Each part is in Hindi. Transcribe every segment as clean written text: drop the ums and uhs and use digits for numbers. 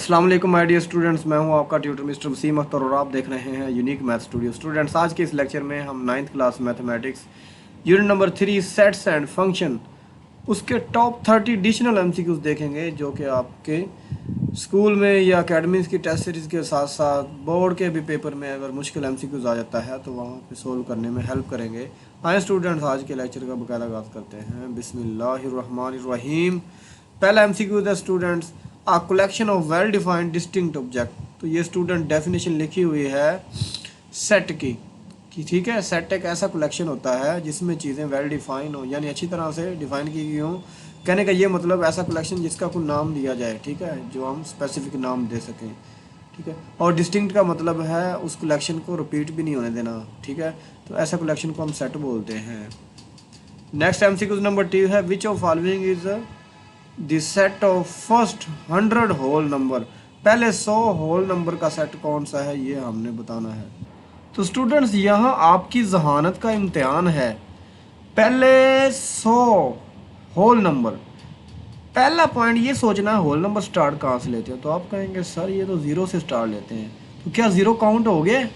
अस्सलाम वालेकुम माय डियर स्टूडेंट्स, मैं हूं आपका ट्यूटर मिस्टर वसीम अख्तर और आप देख रहे हैं यूनिक मैथ स्टूडियो। स्टूडेंट्स, आज के इस लेक्चर में हम 9th class mathematics unit number 3 sets and function उसके टॉप 30 एडिशनल एमसीक्यूज देखेंगे जो कि आपके स्कूल में या अकेडमीज की टेस्ट सीरीज़ के साथ साथ बोर्ड के भी पेपर में अगर मुश्किल एमसीक्यूज आ जाता है तो वहाँ पे सोल्व करने में हेल्प करेंगे। आए स्टूडेंट्स, आज के लेक्चर का बकायदा आगाज़ करते हैं। बिस्मिल्लाहिर्रहमानिर्रहीम। पहला एमसीक्यू है students, a collection of well defined distinct object. तो ये स्टूडेंट डेफिनेशन लिखी हुई है सेट की कि ठीक है, सेट एक ऐसा कलेक्शन होता है जिसमें चीज़ें वेल डिफाइन हो, यानी अच्छी तरह से डिफाइन की गई हों। कहने का ये मतलब ऐसा कलेक्शन जिसका कोई नाम दिया जाए, ठीक है, जो हम स्पेसिफिक नाम दे सकें, ठीक है। और डिस्टिंक्ट का मतलब है उस कलेक्शन को रिपीट भी नहीं होने देना, ठीक है। तो ऐसा कलेक्शन को हम सेट बोलते हैं। नेक्स्ट एमसीक्यू नंबर 2 है, which of following is the set of first 100 whole number. पहले 100 होल नंबर का सेट कौन सा है, ये हमने बताना है। तो स्टूडेंट्स, यहाँ आपकी जहानत का इम्तिहान है। पहले 100 होल नंबर, पहला पॉइंट ये सोचना है होल नंबर स्टार्ट कहाँ से लेते हैं। तो आप कहेंगे सर ये तो ज़ीरो से स्टार्ट लेते हैं, तो क्या ज़ीरो काउंट हो गया?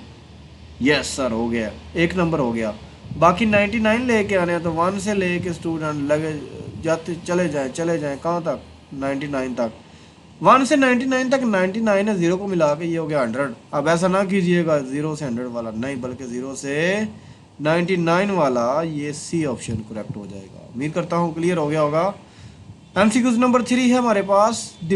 यस सर, हो गया, एक नंबर हो गया। बाकी 99 लेके आने हैं, तो 1 से लेके स्टूडेंट लगे जाते चले जाएं कहाँ तक? 99 तक। 1 से 99 तक 99 है, ज़ीरो को मिला के ये हो गया 100। अब ऐसा ना कीजिएगा 0 से 100 वाला, नहीं, बल्कि 0 से 99 वाला, ये सी ऑप्शन करेक्ट हो जाएगा। उम्मीद करता हूँ क्लियर हो गया होगा। एमसीक्यूज नंबर 3 है हमारे पास, the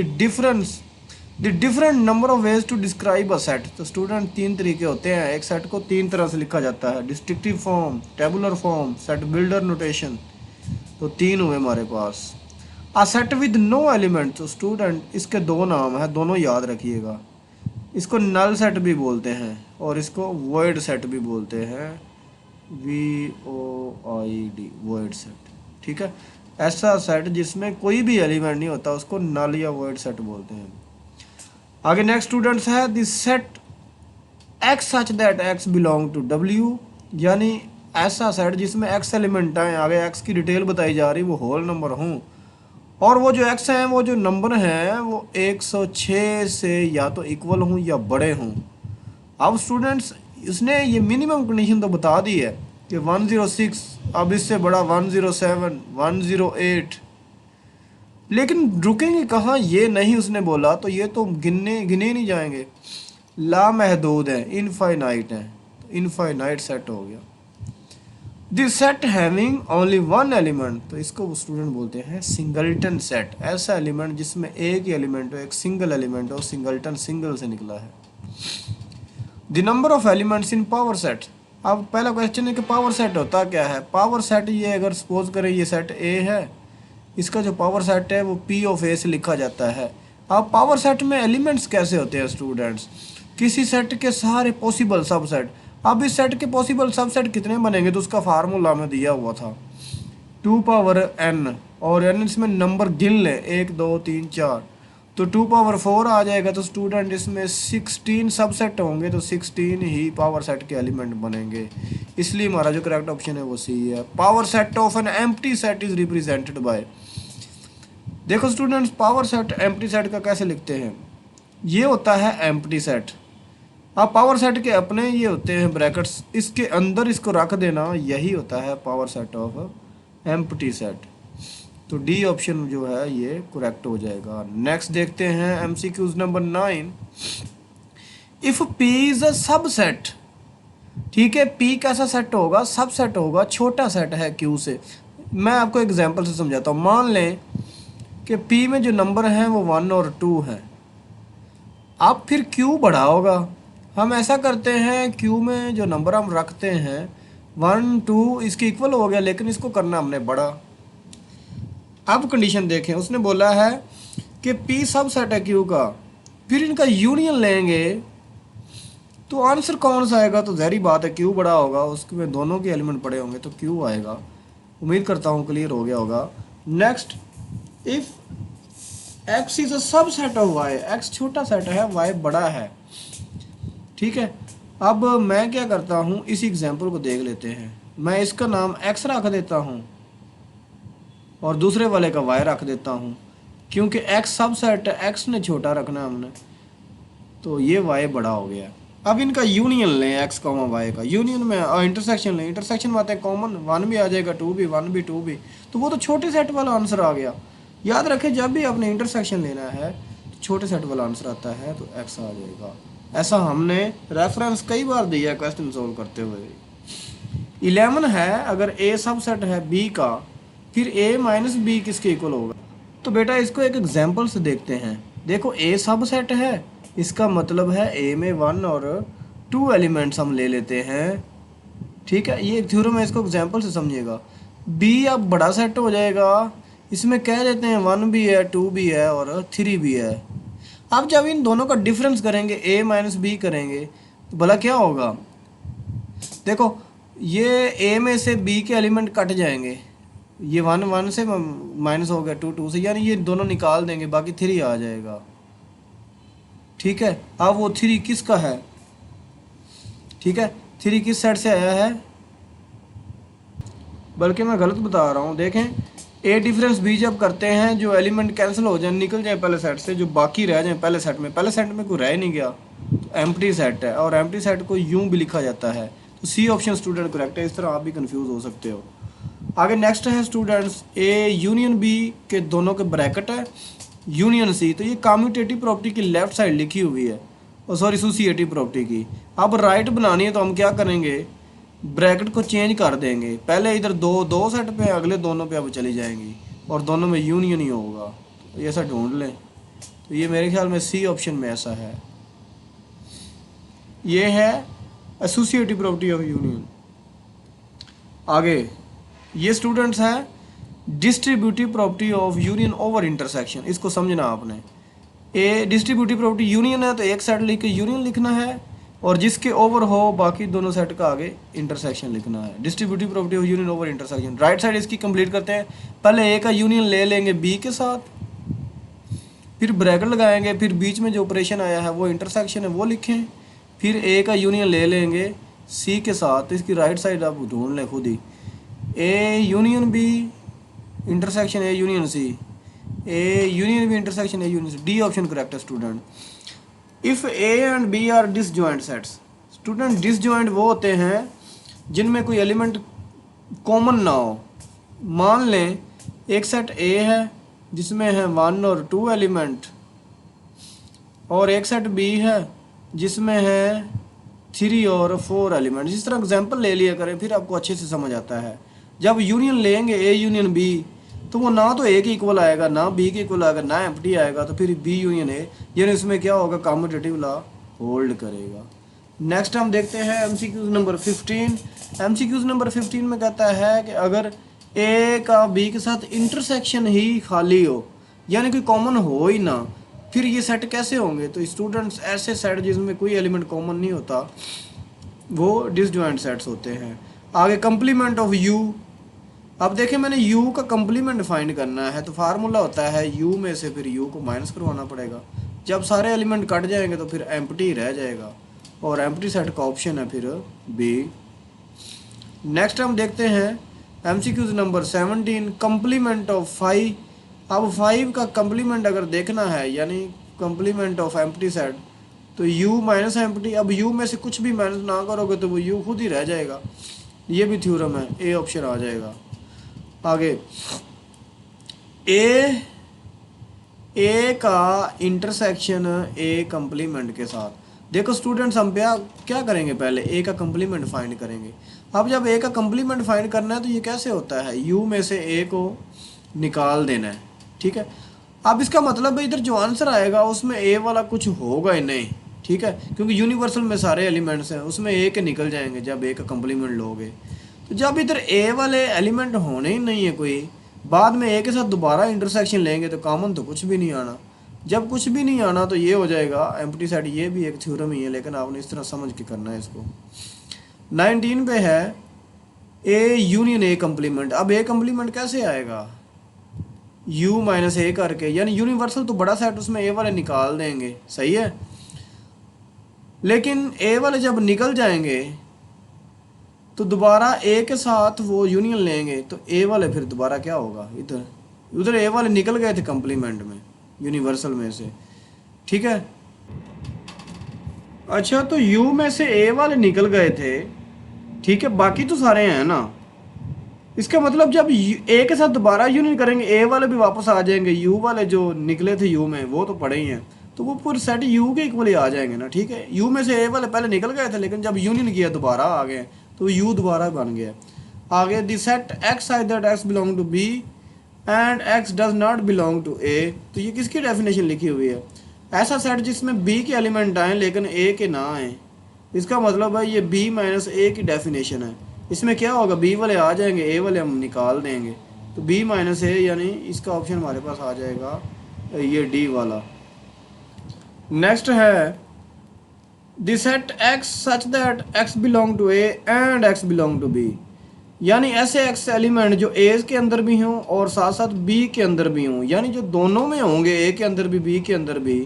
different number of ways to describe a set. तो स्टूडेंट 3 तरीके होते हैं, एक सेट को 3 तरह से लिखा जाता है, डिस्ट्रिक्टिव form, tabular form, set builder notation. तो 3 हुए हमारे पास। आ सेट विद नो एलिमेंट, तो स्टूडेंट इसके 2 नाम है, दोनों याद रखिएगा। इसको नल सेट भी बोलते हैं और इसको वॉइड सेट भी बोलते हैं, VOID, वॉइड सेट, ठीक है। ऐसा सेट जिसमें कोई भी एलिमेंट नहीं होता उसको नल या वॉइड सेट बोलते हैं। आगे नेक्स्ट स्टूडेंट्स है, this set X such that x belong to W, यानी ऐसा सेट जिसमें एक्स एलिमेंट आए, आगे एक्स की डिटेल बताई जा रही, वो होल नंबर हों और वो जो एक्स हैं, वो जो नंबर हैं, वो 106 से या तो इक्वल हों या बड़े हों। अब स्टूडेंट्स, इसने ये मिनिमम कंडीशन तो बता दी है कि 106, अब इससे बड़ा 107, 108, लेकिन रुकेंगे कहाँ, ये नहीं उसने बोला, तो ये तो गिने नहीं जाएंगे, लामहदूद है, इनफाइनाइट है, तो इनफाइनाइट सेट हो गया। This set having only one element, तो इसको स्टूडेंट बोलते हैं सिंगलटन सेट। ऐसा एलिमेंट जिसमें एक ही एलिमेंट हो, एक सिंगल एलिमेंट हो, सिंगलटन सिंगल से निकला है। The number of elements in power set. अब पहला क्वेश्चन है कि पावर सेट होता क्या है। पावर सेट, ये अगर सपोज करें ये सेट ए है, इसका जो पावर सेट है वो P ऑफ A से लिखा जाता है। अब पावर सेट में एलिमेंट्स कैसे होते हैं स्टूडेंट्स, किसी सेट के सारे पॉसिबल सबसेट। अब इस सेट के पॉसिबल सबसेट कितने बनेंगे, तो उसका फार्मूला में दिया हुआ था 2 पावर n, और n इसमें नंबर गिन ले 1 2 3 4, तो 2 पावर 4 आ जाएगा। तो स्टूडेंट इसमें 16 सबसेट होंगे, तो 16 ही पावर सेट के एलिमेंट बनेंगे। इसलिए हमारा जो करेक्ट ऑप्शन है वो सी है। Power set of an empty set is represented by. देखो students, power set empty set का कैसे लिखते हैं, ये होता है एम्प्टी सेट। अब पावर सेट के अपने ये होते हैं ब्रैकेट्स, इसके अंदर इसको रख देना, यही होता है power set of empty set. तो डी ऑप्शन जो है ये करेक्ट हो जाएगा। नेक्स्ट देखते हैं MCQs number 9, if P is a subset. ठीक है, P कैसा सेट होगा, सबसेट होगा, छोटा सेट है Q से। मैं आपको एग्जांपल से समझाता हूँ। मान लें कि P में जो नंबर हैं वो 1 और 2 हैं, अब फिर Q बड़ा होगा। हम ऐसा करते हैं, Q में जो नंबर हम रखते हैं 1 2 इसके इक्वल हो गया, लेकिन इसको करना हमने बड़ा। अब कंडीशन देखें, उसने बोला है कि P सबसेट है Q का, फिर इनका यूनियन लेंगे तो आंसर कौन सा आएगा, तो जहरी बात है Q बड़ा होगा, उसमें दोनों के एलिमेंट बड़े होंगे तो Q आएगा। उम्मीद करता हूँ क्लियर हो गया होगा। Next, if X is a subset of Y, X छोटा सेट है, Y बड़ा है, ठीक है। अब मैं क्या करता हूँ, इस एग्जाम्पल को देख लेते हैं। मैं इसका नाम X रख देता हूँ और दूसरे वाले का Y रख देता हूँ। क्योंकि एक्स सब सेट है, एक्स ने छोटा रखना है हमने, तो ये वाई बड़ा हो गया। अब इनका यूनियन लें, एक्स कॉमा वाई का यूनियन में इंटरसेक्शन लें, इंटरसेक्शन में आते हैं कॉमन, 1 भी आ जाएगा, 2 भी, 1 भी 2 भी, तो वो तो छोटे सेट वाला आंसर आ गया। याद रखें जब भी आपने इंटरसेक्शन लेना है तो छोटे सेट वाला आंसर आता है तो एक्स आ जाएगा। ऐसा हमने रेफरेंस कई बार दिया क्वेश्चन सोल्व करते हुए। 11 है, अगर ए सब सेट है बी का, फिर ए माइनस बी किसके इक्वल होगा? तो बेटा इसको एक एग्जाम्पल से देखते हैं। देखो ए सब सेट है, इसका मतलब है ए में 1 और 2 एलिमेंट्स हम ले लेते हैं, ठीक है, ये एक थ्योरम है, इसको एग्जाम्पल से समझिएगा। बी अब बड़ा सेट हो जाएगा, इसमें कह देते हैं 1 भी है, 2 भी है और 3 भी है। अब जब इन दोनों का डिफरेंस करेंगे, ए माइनस बी करेंगे, तो भला क्या होगा? देखो ये ए में से बी के एलिमेंट कट जाएंगे, ये 1 1 से माइनस हो गया, 2 2 से, यानी ये दोनों निकाल देंगे, बाकी 3 आ जाएगा, ठीक है। अब वो 3 किसका है? ठीक है, 3 किस सेट से आया है? बल्कि मैं गलत बता रहा हूँ, देखें ए डिफरेंस बी जब करते हैं, जो एलिमेंट कैंसिल हो जाए, निकल जाए पहले सेट से, जो बाकी रह जाए पहले सेट में कोई रह नहीं गया, तो एम्प्टी सेट है, और एम्प्टी सेट को यूं भी लिखा जाता है। तो सी ऑप्शन स्टूडेंट करेक्ट है, इस तरह आप भी कंफ्यूज हो सकते हो। आगे नेक्स्ट है स्टूडेंट्स, ए यूनियन बी के दोनों के ब्रैकेट है, यूनियन सी, तो ये कम्यूटेटिव प्रॉपर्टी की लेफ्ट साइड लिखी हुई है, और सॉरी एसोसिएटिव प्रॉपर्टी की। अब राइट बनानी है तो हम क्या करेंगे, ब्रैकेट को चेंज कर देंगे, पहले इधर दो सेट पे, अगले दोनों पे अब चली जाएंगी, और दोनों में यूनियन ही होगा, तो ये ऐसा ढूंढ लें। तो ये मेरे ख्याल में सी ऑप्शन में ऐसा है, ये है एसोसिएटिव प्रॉपर्टी ऑफ यूनियन। आगे ये स्टूडेंट्स है distributive property of union over intersection, इसको समझना आपने। ए डिस्ट्रीब्यूटिव प्रॉपर्टी यूनियन है तो एक सेट लिख के यूनियन लिखना है, और जिसके ओवर हो बाकी दोनों सेट का आगे इंटरसेक्शन लिखना है। Distributive property of union over intersection, right side इसकी कंप्लीट करते हैं। पहले ए का यूनियन ले लेंगे बी के साथ, फिर ब्रैकेट लगाएंगे, फिर बीच में जो ऑपरेशन आया है वो इंटरसेक्शन है वो लिखें, फिर ए का यूनियन ले लेंगे सी के साथ, इसकी राइट साइड आप ढूंढ लें खुद ही, A union B intersection A union C, A union B intersection A union C, D option correct है student. If A and B are disjoint sets, student disjoint वो होते हैं जिनमें कोई एलिमेंट कॉमन ना हो। मान लें एक सेट ए है जिसमें है 1 और 2 एलिमेंट, और एक सेट बी है जिसमें है 3 और 4 एलिमेंट। जिस तरह एग्जांपल ले लिया करें, फिर आपको अच्छे से समझ आता है। जब यूनियन लेंगे ए यूनियन बी, तो वो ना तो ए के इक्वल आएगा, ना बी के इक्वल आएगा, ना एम्प्टी आएगा, तो फिर बी यूनियन ए, यानी इसमें क्या होगा, कम्यूटेटिव लॉ होल्ड करेगा। नेक्स्ट हम देखते हैं एमसीक्यूज नंबर 15। एमसीक्यूज नंबर 15 में कहता है कि अगर ए का बी के साथ इंटरसेक्शन ही खाली हो, यानी कोई कॉमन हो ही ना, फिर ये सेट कैसे होंगे? तो स्टूडेंट्स ऐसे सेट जिसमें कोई एलिमेंट कॉमन नहीं होता वो डिसजॉइंट सेट्स होते हैं। आगे कंप्लीमेंट ऑफ यू, अब देखें मैंने u का कंप्लीमेंट फाइंड करना है, तो फार्मूला होता है u में से फिर u को माइनस करवाना पड़ेगा। जब सारे एलिमेंट कट जाएंगे तो फिर एम्प्टी रह जाएगा, और एम्प्टी सेट का ऑप्शन है फिर बी। नेक्स्ट हम देखते हैं एमसीक्यूज नंबर 17, कंप्लीमेंट ऑफ 5। अब 5 का कंप्लीमेंट अगर देखना है, यानी कंप्लीमेंट ऑफ एम्प्टी सेट, तो u माइनस एम्प्टी, अब u में से कुछ भी माइनस ना करोगे तो वो u खुद ही रह जाएगा, ये भी थ्योरम है, ए ऑप्शन आ जाएगा। आगे ए का इंटरसेक्शन ए कंप्लीमेंट के साथ। देखो स्टूडेंट्स हम क्या करेंगे, पहले ए का कंप्लीमेंट फाइंड करेंगे। अब जब ए का कंप्लीमेंट फाइंड करना है तो ये कैसे होता है, यू में से ए को निकाल देना है, ठीक है। अब इसका मतलब है इधर जो आंसर आएगा उसमें ए वाला कुछ होगा ही नहीं, ठीक है, क्योंकि यूनिवर्सल में सारे एलिमेंट्स हैं, उसमें ए के निकल जाएंगे जब ए का कंप्लीमेंट लोगे। तो जब इधर ए वाले एलिमेंट होने ही नहीं है कोई, बाद में ए के साथ दोबारा इंटरसेक्शन लेंगे तो कॉमन तो कुछ भी नहीं आना। जब कुछ भी नहीं आना तो ये हो जाएगा एम्प्टी सेट। ये भी एक थ्योरम ही है, लेकिन आपने इस तरह समझ के करना है इसको। 19 पे है ए यूनियन ए कंप्लीमेंट। अब ए कंप्लीमेंट कैसे आएगा, u माइनस ए करके, यानी यूनिवर्सल तो बड़ा सेट, उसमें ए वाले निकाल देंगे, सही है। लेकिन ए वाले जब निकल जाएंगे तो दोबारा ए के साथ वो यूनियन लेंगे, तो ए वाले फिर दोबारा क्या होगा, इधर उधर ए वाले निकल गए थे कंप्लीमेंट में, यूनिवर्सल में से, ठीक है। अच्छा तो यू में से ए वाले निकल गए थे, ठीक है, बाकी तो सारे हैं ना। इसका मतलब जब ए के साथ दोबारा यूनियन करेंगे ए वाले भी वापस आ जाएंगे, यू वाले जो निकले थे यू में वो तो पड़े ही हैं, तो वो पूरे सेट यू के इक्वली आ जाएंगे ना, ठीक है। यू में से ए वाले पहले निकल गए थे, लेकिन जब यूनियन किया दोबारा आ गए, तो यू दोबारा बन गया। आगे the set x I that x belong to B and x does not belong to A, तो ये किसकी डेफिनेशन लिखी हुई है? ऐसा सेट जिसमें बी के एलिमेंट आए लेकिन ए के ना आए। इसका मतलब है ये बी माइनस ए की डेफिनेशन है। इसमें क्या होगा, बी वाले आ जाएंगे, ए वाले हम निकाल देंगे, तो बी माइनस ए, यानी इसका ऑप्शन हमारे पास आ जाएगा ये डी वाला। नेक्स्ट है the set X such that x belong to A and X belong to B, यानी ऐसे एक्स एलिमेंट जो ए के अंदर भी हों और साथ साथ बी के अंदर भी हों, यानी जो दोनों में होंगे, ए के अंदर भी बी के अंदर भी,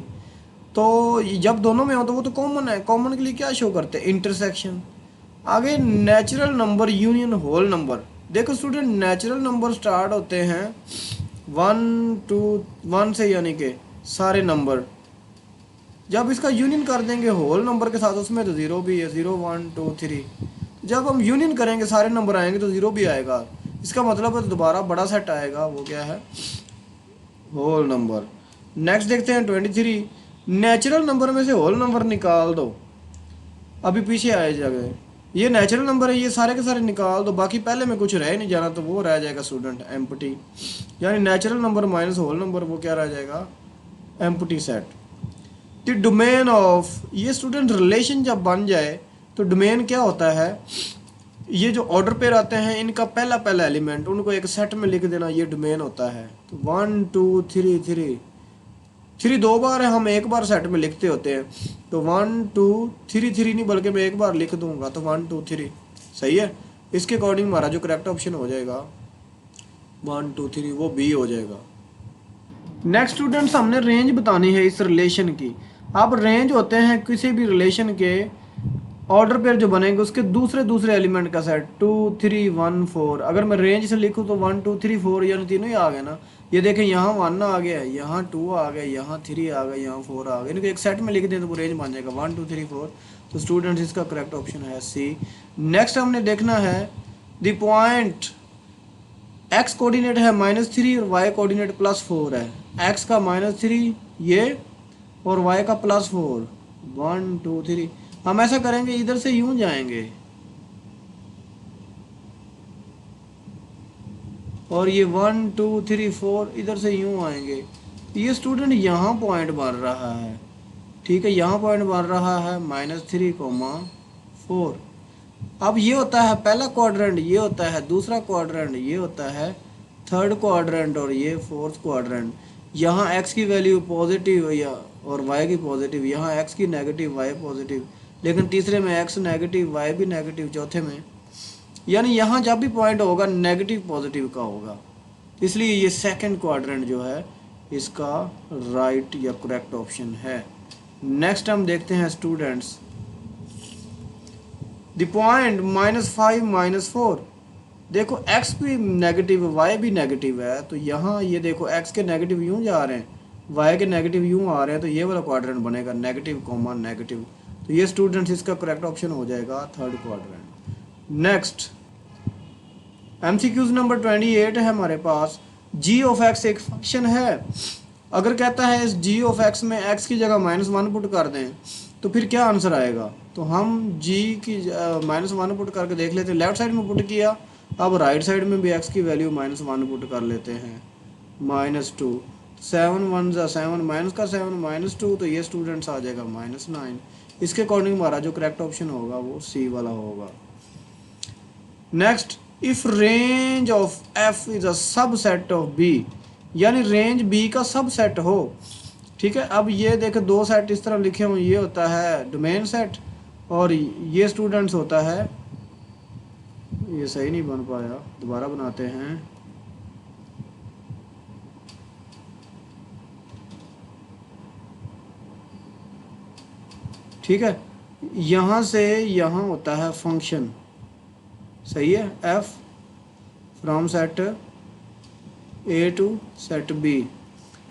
तो जब दोनों में हो तो वो तो कॉमन है। कॉमन के लिए क्या शो करते हैं? इंटरसेक्शन। आगे natural number union whole number. देखो स्टूडेंट, नेचुरल नंबर स्टार्ट होते हैं 1 2 1 से, यानी कि सारे नंबर जब इसका यूनियन कर देंगे होल नंबर के साथ, उसमें तो ज़ीरो भी है, 0 1 2 3, जब हम यूनियन करेंगे सारे नंबर आएंगे तो ज़ीरो भी आएगा। इसका मतलब है दोबारा बड़ा सेट आएगा, वो क्या है? Whole number. नेक्स्ट देखते हैं 23। नेचुरल नंबर में से होल नंबर निकाल दो। अभी पीछे आए जगह, ये नेचुरल नंबर है, ये सारे के सारे निकाल दो, बाकी पहले में कुछ रह नहीं जाना, तो वो रह जाएगा स्टूडेंट एम्प्टी, यानी natural number minus whole number, वो क्या रह जाएगा? Empty set. The domain of, ये स्टूडेंट रिलेशन जब बन जाए तो डोमेन क्या होता है? ये जो ऑर्डर पेयर आते हैं इनका पहला पहला एलिमेंट उनको एक सेट में लिख देना, ये डोमेन होता है। तो 1 2 3 3 दो बार है, हम एक बार सेट में लिखते होते हैं, तो 1 2 3 नहीं, बल्कि मैं एक बार लिख दूंगा, तो 1 2 3 सही है। इसके अकॉर्डिंग हमारा जो करेक्ट ऑप्शन हो जाएगा 1 2 3, वो बी हो जाएगा। नेक्स्ट स्टूडेंट्स, हमने रेंज बतानी है इस रिलेशन की। अब रेंज होते हैं किसी भी रिलेशन के ऑर्डर पेयर जो बनेंगे उसके दूसरे दूसरे एलिमेंट का सेट, 2 3 1 4। अगर मैं रेंज से लिखूँ तो 1 2 3 4, यानी तीनों ही आ गए ना। ये देखें, यहाँ 1 आ गया, यहाँ 2 आ गया, यहाँ 3 आ गया, यहाँ 4 आ गया, इनको एक सेट में लिख दें तो वो रेंज बन जाएगा 1 2 3 4। तो स्टूडेंट्स इसका करेक्ट ऑप्शन है सी। नेक्स्ट हमने देखना है द पॉइंट एक्स कोऑर्डिनेट है -3 और वाई कोऑर्डिनेट +4 है। एक्स का -3 ये और वाई का +4, 1 2 3। हम ऐसा करेंगे, इधर से यूं जाएंगे और ये 1 2 3 4 इधर से यूं आएंगे। ये स्टूडेंट यहाँ पॉइंट बन रहा है, ठीक है, यहाँ पॉइंट बन रहा है -3, 4। अब ये होता है पहला क्वाड्रेंट, ये होता है दूसरा क्वाड्रेंट, ये होता है थर्ड क्वाड्रेंट और ये फोर्थ क्वाड्रेंट। यहाँ x की वैल्यू पॉजिटिव या और y की पॉजिटिव, यहाँ x की नेगेटिव y पॉजिटिव, लेकिन तीसरे में x नेगेटिव y भी नेगेटिव, चौथे में, यानी यहाँ जब भी पॉइंट होगा नेगेटिव पॉजिटिव का होगा, इसलिए ये सेकंड क्वाड्रेंट जो है इसका राइट या करेक्ट ऑप्शन है। नेक्स्ट हम देखते हैं स्टूडेंट्स द पॉइंट -5 -4। देखो x भी नेगेटिव है, y भी नेगेटिव है, तो यहाँ ये देखो x के नेगेटिव यूं जा रहे हैं, y के नेगेटिव यूं आ रहे हैं, तो ये वाला क्वाड्रेंट बनेगा नेगेटिव। तो ये स्टूडेंट्स इसका करेक्ट ऑप्शन हो जाएगा third quadrant. Next MCQs number 28 है हमारे पास। g ऑफ x एक फंक्शन है। अगर कहता है इस g ऑफ x में x की जगह -1 पुट कर दें तो फिर क्या आंसर आएगा? तो हम g की -1 पुट करके देख लेते हैं। लेफ्ट साइड में पुट किया, अब राइट साइड में भी x की वैल्यू -1 पुट कर लेते हैं, -2, 7 1 ज़ा 7, माइनस का 7 -2, तो ये स्टूडेंट्स आ जाएगा -9। इसके अकॉर्डिंग हमारा जो करेक्ट ऑप्शन होगा वो सी वाला होगा। Next, if range of f is a subset of b, यानी रेंज b का सबसेट हो, ठीक है। अब ये देखे दो सेट इस तरह लिखे हुए, ये होता है डोमेन सेट और ये स्टूडेंट्स होता है, ये सही नहीं बन पाया, दोबारा बनाते हैं। ठीक है, यहाँ से यहाँ होता है फंक्शन, सही है, f from set A to set B.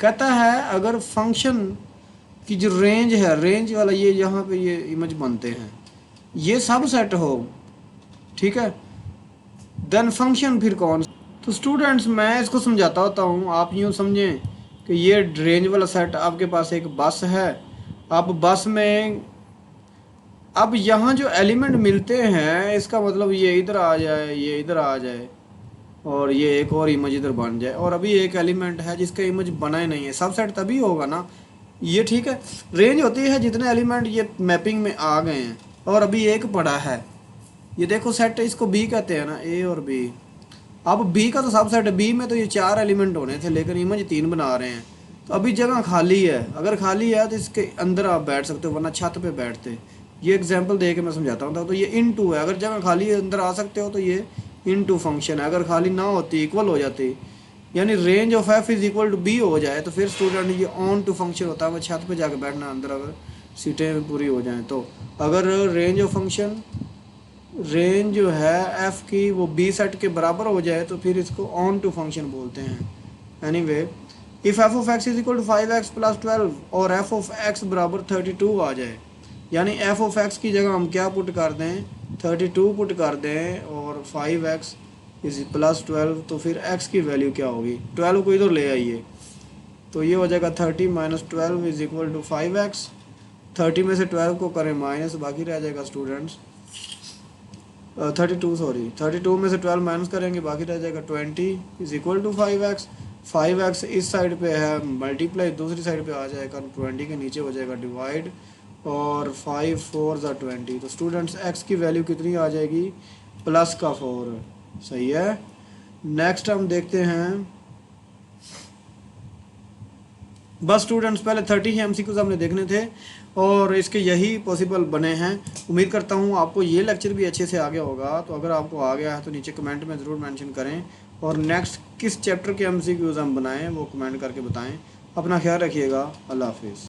कहता है अगर फंक्शन की जो रेंज है, रेंज वाला ये यहाँ पे ये इमेज बनते हैं, ये सब सेट हो, ठीक है, देन फंक्शन फिर कौन। तो स्टूडेंट्स मैं इसको समझाता होता हूँ, आप यूँ समझें कि ये रेंज वाला सेट आपके पास एक बस है। आप बस में अब यहाँ जो एलिमेंट मिलते हैं इसका मतलब ये इधर आ जाए, ये इधर आ जाए, और ये एक और इमेज इधर बन जाए, और अभी एक एलिमेंट है जिसका इमेज बना ही नहीं है, सबसेट तभी होगा ना ये, ठीक है। रेंज होती है जितने एलिमेंट ये मैपिंग में आ गए हैं, और अभी एक पड़ा है, ये देखो सेट, इसको बी कहते हैं ना, ए और बी। अब बी का तो सबसेट है, बी में तो ये 4 एलिमेंट होने थे लेकिन इमेज 3 बना रहे हैं, तो अभी जगह खाली है। अगर खाली है तो इसके अंदर आप बैठ सकते हो, वरना छत पे बैठते। ये एग्जांपल दे के मैं समझाता हूँ। तो ये इनटू है, अगर जगह खाली है अंदर आ सकते हो, तो ये इनटू फंक्शन है। अगर खाली ना होती, इक्वल हो जाती, यानी range of F is equal to B हो जाए, तो फिर स्टूडेंट ये ऑन टू फंक्शन होता है, छत पे जाके बैठना अंदर, अगर सीटें पूरी हो जाएं तो। अगर रेंज ऑफ फंक्शन, रेंज जो है एफ की वो बी सेट के बराबर हो जाए तो फिर इसको ऑन टू फंक्शन बोलते हैं। Anyway, if F of X is equal to 5x plus 12 और एफ ऑफ एक्स बराबर 32 आ जाए, यानी एफ ऑफ एक्स की जगह हम क्या पुट कर दें, 32 पुट कर दें, और 5x इज प्लस 12, तो फिर x की वैल्यू क्या होगी, 12 को इधर ले आइए, तो ये हो जाएगा 30 minus 12 is equal to 5x। 30 में से 12 को करें माइनस, बाकी रह जाएगा स्टूडेंट्स 32, सॉरी 32 में से 12 माइनस करेंगे, बाकी रह जाएगा 20 is equal to 5x। 5x इस साइड पे है मल्टीप्लाई, दूसरी साइड पे आ जाएगा, 20 के नीचे हो जाएगा डिवाइड, और 5 4 ज़ा 20। तो स्टूडेंट्स x की वैल्यू कितनी आ जाएगी, प्लस का 4। सही है। नेक्स्ट हम देखते हैं, बस स्टूडेंट्स पहले 30 ही MCQs हमने देखने थे और इसके यही पॉसिबल बने हैं। उम्मीद करता हूँ आपको ये लेक्चर भी अच्छे से आ गया होगा। तो अगर आपको आ गया है तो नीचे कमेंट में ज़रूर मेंशन करें, और नेक्स्ट किस चैप्टर के MCQs हम बनाएं वो कमेंट करके बताएं। अपना ख्याल रखिएगा। अल्लाह हाफिज़।